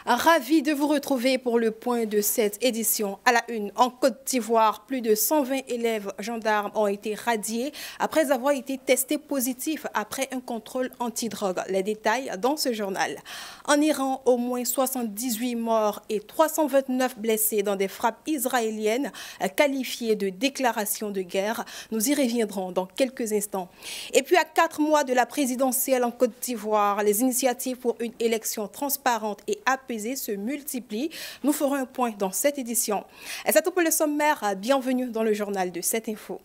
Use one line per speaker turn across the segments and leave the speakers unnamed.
Ravi de vous retrouver pour le point de cette édition. À la une, en Côte d'Ivoire, plus de 120 élèves gendarmes ont été radiés après avoir été testés positifs après un contrôle antidrogue. Les détails dans ce journal. En Iran, au moins 78 morts et 329 blessés dans des frappes israéliennes qualifiées de déclaration de guerre. Nous y reviendrons dans quelques instants. Et puis à 4 mois de la présidentielle en Côte d'Ivoire, les initiatives pour une élection transparente et apaisée se multiplient. Nous ferons un point dans cette édition. Et c'est tout pour le sommaire. Bienvenue dans le journal de 7info.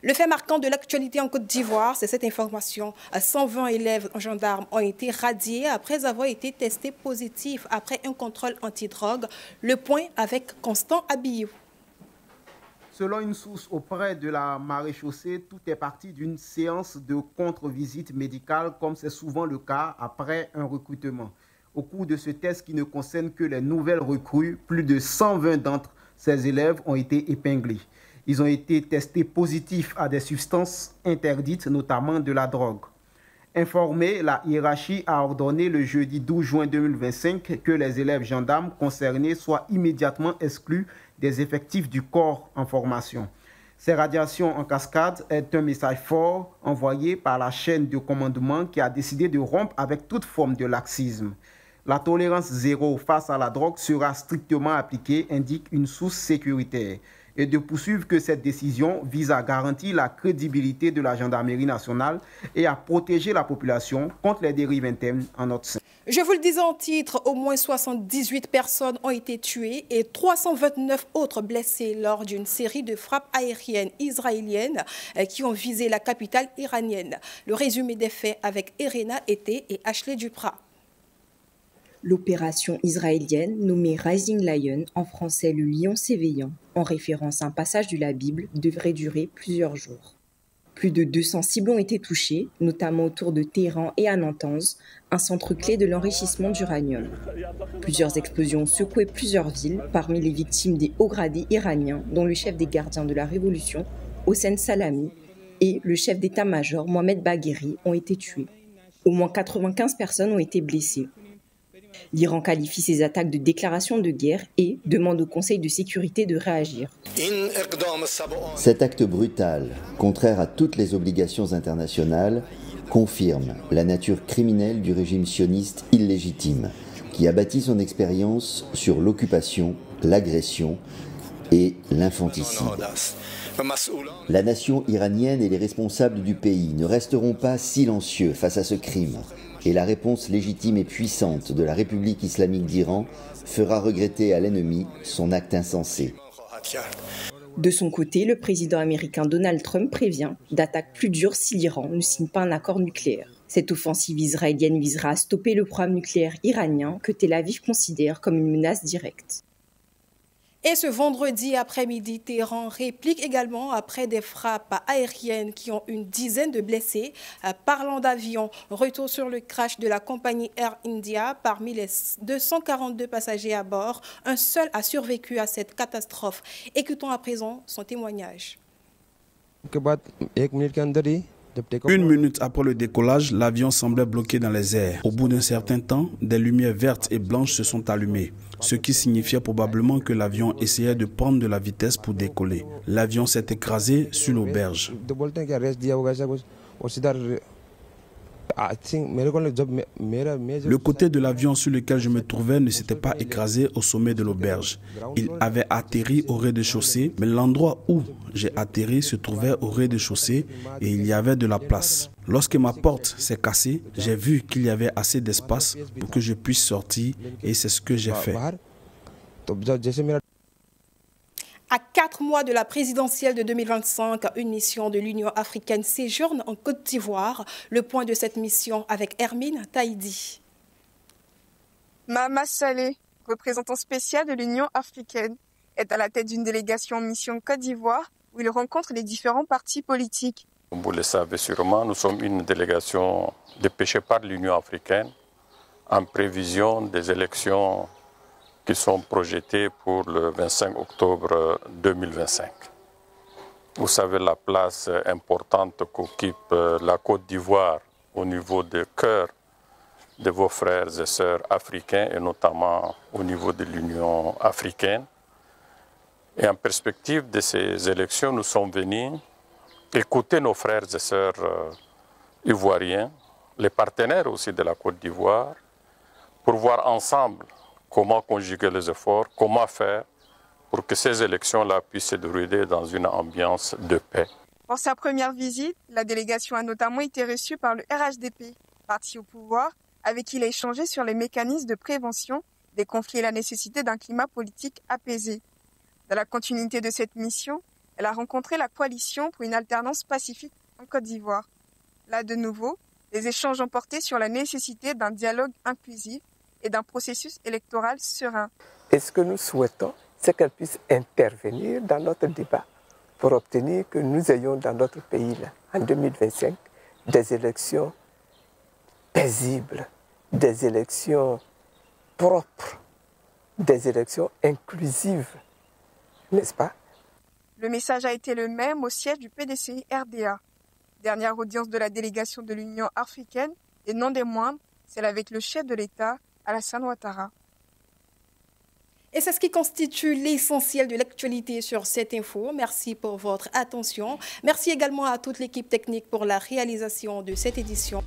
Le fait marquant de l'actualité en Côte d'Ivoire, c'est cette information. 120 élèves gendarmes ont été radiés après avoir été testés positifs après un contrôle antidrogue. Le point avec Constant Abillou.
Selon une source auprès de la maréchaussée, tout est parti d'une séance de contre-visite médicale, comme c'est souvent le cas après un recrutement. Au cours de ce test qui ne concerne que les nouvelles recrues, plus de 120 d'entre ces élèves ont été épinglés. Ils ont été testés positifs à des substances interdites, notamment de la drogue. Informée, la hiérarchie a ordonné le jeudi 12 juin 2025 que les élèves gendarmes concernés soient immédiatement exclus des effectifs du corps en formation. Ces radiations en cascade est un message fort envoyé par la chaîne de commandement qui a décidé de rompre avec toute forme de laxisme. La tolérance zéro face à la drogue sera strictement appliquée, indique une source sécuritaire. Et de poursuivre que cette décision vise à garantir la crédibilité de la gendarmerie nationale et à protéger la population contre les dérives internes en notre sein.
Je vous le disais en titre, au moins 78 personnes ont été tuées et 329 autres blessées lors d'une série de frappes aériennes israéliennes qui ont visé la capitale iranienne. Le résumé des faits avec Irena Été et Ashley Duprat.
L'opération israélienne, nommée Rising Lion, en français le lion s'éveillant, en référence à un passage de la Bible, devrait durer plusieurs jours. Plus de 200 cibles ont été touchées, notamment autour de Téhéran et à Natanz, un centre clé de l'enrichissement d'uranium. Plusieurs explosions ont secoué plusieurs villes, parmi les victimes des hauts gradés iraniens, dont le chef des gardiens de la Révolution, Hossein Salami, et le chef d'état-major, Mohamed Bagheri, ont été tués. Au moins 95 personnes ont été blessées. L'Iran qualifie ces attaques de déclaration de guerre et demande au Conseil de sécurité de réagir.
Cet acte brutal, contraire à toutes les obligations internationales, confirme la nature criminelle du régime sioniste illégitime, qui a bâti son expérience sur l'occupation, l'agression et l'infanticide. La nation iranienne et les responsables du pays ne resteront pas silencieux face à ce crime. Et la réponse légitime et puissante de la République islamique d'Iran fera regretter à l'ennemi son acte insensé.
De son côté, le président américain Donald Trump prévient d'attaques plus dures si l'Iran ne signe pas un accord nucléaire. Cette offensive israélienne visera à stopper le programme nucléaire iranien que Tel Aviv considère comme une menace directe.
Et ce vendredi après-midi, Téhéran réplique également après des frappes aériennes qui ont une dizaine de blessés. Parlant d'avion, retour sur le crash de la compagnie Air India. Parmi les 242 passagers à bord, un seul a survécu à cette catastrophe. Écoutons à présent son témoignage.
1 minute après le décollage, l'avion semblait bloqué dans les airs. Au bout d'un certain temps, des lumières vertes et blanches se sont allumées, ce qui signifiait probablement que l'avion essayait de prendre de la vitesse pour décoller. L'avion s'est écrasé sur l'auberge. Le côté de l'avion sur lequel je me trouvais ne s'était pas écrasé au sommet de l'auberge. Il avait atterri au rez-de-chaussée, mais l'endroit où j'ai atterri se trouvait au rez-de-chaussée et il y avait de la place. Lorsque ma porte s'est cassée, j'ai vu qu'il y avait assez d'espace pour que je puisse sortir et c'est ce que j'ai fait.
À 4 mois de la présidentielle de 2025, une mission de l'Union africaine séjourne en Côte d'Ivoire. Le point de cette mission avec Hermine Taïdi.
Mahamat Saleh, représentant spécial de l'Union africaine, est à la tête d'une délégation en mission Côte d'Ivoire où il rencontre les différents partis politiques.
Vous le savez sûrement, nous sommes une délégation dépêchée par l'Union africaine en prévision des élections qui sont projetés pour le 25 octobre 2025. Vous savez la place importante qu'occupe la Côte d'Ivoire au niveau du cœur de vos frères et sœurs africains et notamment au niveau de l'Union africaine. Et en perspective de ces élections, nous sommes venus écouter nos frères et sœurs ivoiriens, les partenaires aussi de la Côte d'Ivoire, pour voir ensemble comment conjuguer les efforts, comment faire pour que ces élections-là puissent se dérouler dans une ambiance de paix.
Pour sa première visite, la délégation a notamment été reçue par le RHDP, parti au pouvoir, avec qui il a échangé sur les mécanismes de prévention des conflits et la nécessité d'un climat politique apaisé. Dans la continuité de cette mission, elle a rencontré la coalition pour une alternance pacifique en Côte d'Ivoire. Là, de nouveau, les échanges ont porté sur la nécessité d'un dialogue inclusif et d'un processus électoral serein.
Et ce que nous souhaitons, c'est qu'elle puisse intervenir dans notre débat pour obtenir que nous ayons dans notre pays, là, en 2025, des élections paisibles, des élections propres, des élections inclusives, n'est-ce pas?
Le message a été le même au siège du PDCI RDA. Dernière audience de la délégation de l'Union africaine, et non des moindres, celle avec le chef de l'État, Alassane Ouattara.
Et c'est ce qui constitue l'essentiel de l'actualité sur cette info. Merci pour votre attention. Merci également à toute l'équipe technique pour la réalisation de cette édition.